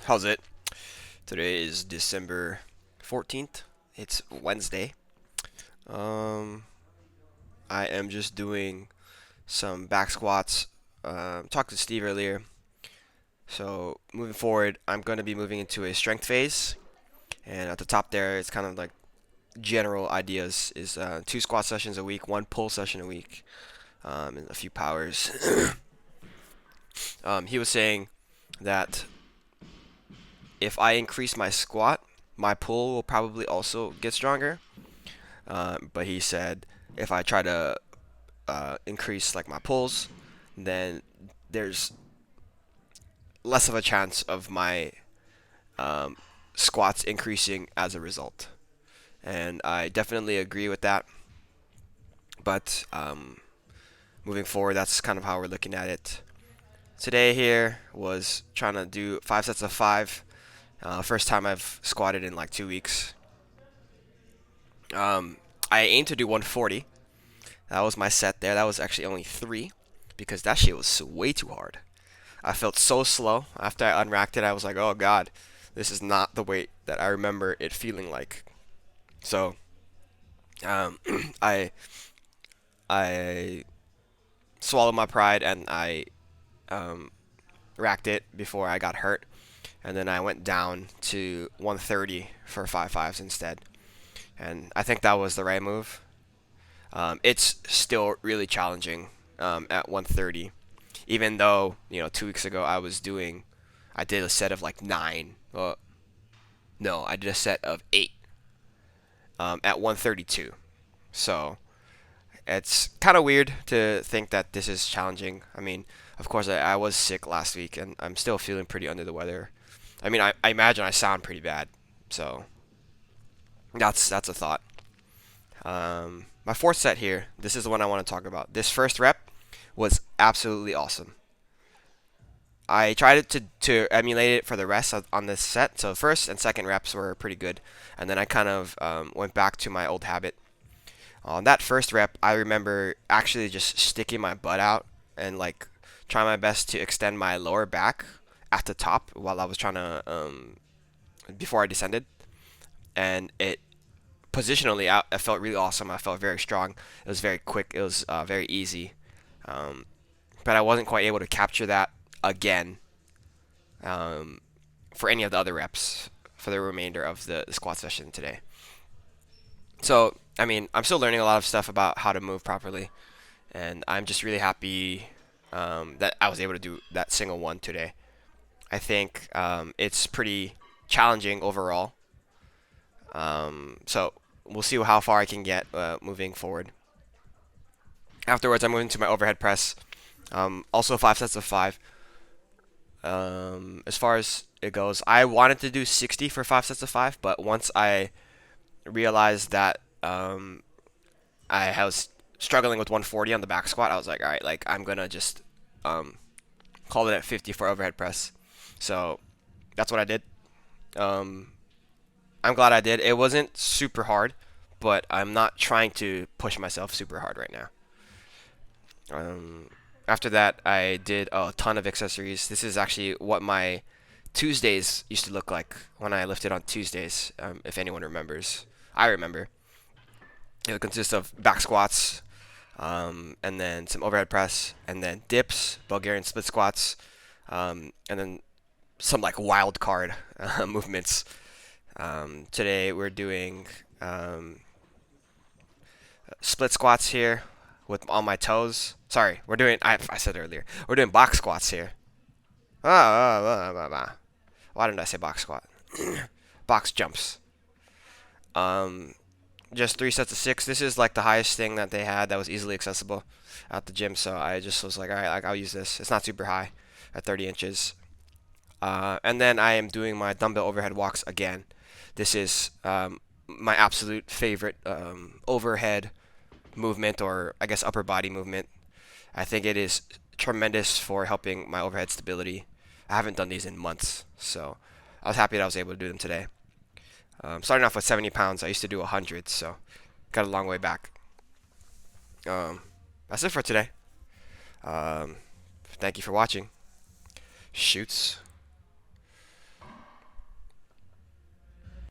How's it? Today is December 14th. It's Wednesday. Um, I am just doing some back squats. Talked to Steve earlier. So moving forward, I'm going to be moving into a strength phase. And at the top there, it's kind of like general ideas is two squat sessions a week, one pull session a week, and a few powers. He was saying that if I increase my squat, my pull will probably also get stronger. But he said if I try to increase like my pulls, then there's less of a chance of my um, squats increasing as a result. And I definitely agree with that. But moving forward, that's kind of how we're looking at it. Today here was trying to do 5 sets of five. First time I've squatted in like 2 weeks. Um, I aim to do 140. That was my set there. That was actually only three because that shit was way too hard. I felt so slow after I unracked it. I was like, oh god, this is not the weight that I remember it feeling like. So, um, I I swallowed my pride and I um, racked it before I got hurt, and then I went down to 130 for five fives instead. And I think that was the right move. It's still really challenging at 130, even though 2 weeks ago I did a set of like nine. Well, no, I did a set of eight at 132. So it's kind of weird to think that this is challenging. I mean, of course, I was sick last week, and I'm still feeling pretty under the weather. I mean, I imagine I sound pretty bad, so that's a thought. My fourth set here, this is the one I want to talk about. This first rep was absolutely awesome. I tried to emulate it for the rest on this set. So first and second reps were pretty good, and then I kind of went back to my old habit. On that first rep, I remember actually just sticking my butt out and like trying my best to extend my lower back at the top while I was trying to before I descended, and it positionally I felt really awesome. I felt very strong. It was very quick. It was very easy, um, but I wasn't quite able to capture that again um, for any of the other reps for the remainder of the squat session today. So, I mean, I'm still learning a lot of stuff about how to move properly, and I'm just really happy that I was able to do that single one today. I think it's pretty challenging overall. So we'll see how far I can get moving forward. Afterwards, I'm moving to my overhead press. Also 5 sets of five. As far as it goes, I wanted to do 60 for 5 sets of five, but once I realized that I was struggling with 140 on the back squat, I was like, all right, like I'm gonna just call it at 50 for overhead press. So that's what I did. Um, I'm glad I did. It wasn't super hard, but I'm not trying to push myself super hard right now. Um, After that, I did a ton of accessories. This is actually what my Tuesdays used to look like when I lifted on Tuesdays, if anyone remembers. I remember. It would consist of back squats, and then some overhead press, and then dips, Bulgarian split squats, and then some like wild card movements. Today we're doing split squats here with on my toes. Sorry, I said earlier. We're doing box squats here. Why didn't I say box squat? Box jumps. Um, just 3 sets of 6. This is like the highest thing that they had that was easily accessible at the gym. So I just was like, all right, like I'll use this. It's not super high, at 30 inches. And then I am doing my dumbbell overhead walks again. This is my absolute favorite overhead movement, or I guess upper body movement. I think it is tremendous for helping my overhead stability. I haven't done these in months, so I was happy that I was able to do them today. Starting off with 70 pounds, I used to do 100, so got a long way back. Um, that's it for today. Um, Thank you for watching. Shoots.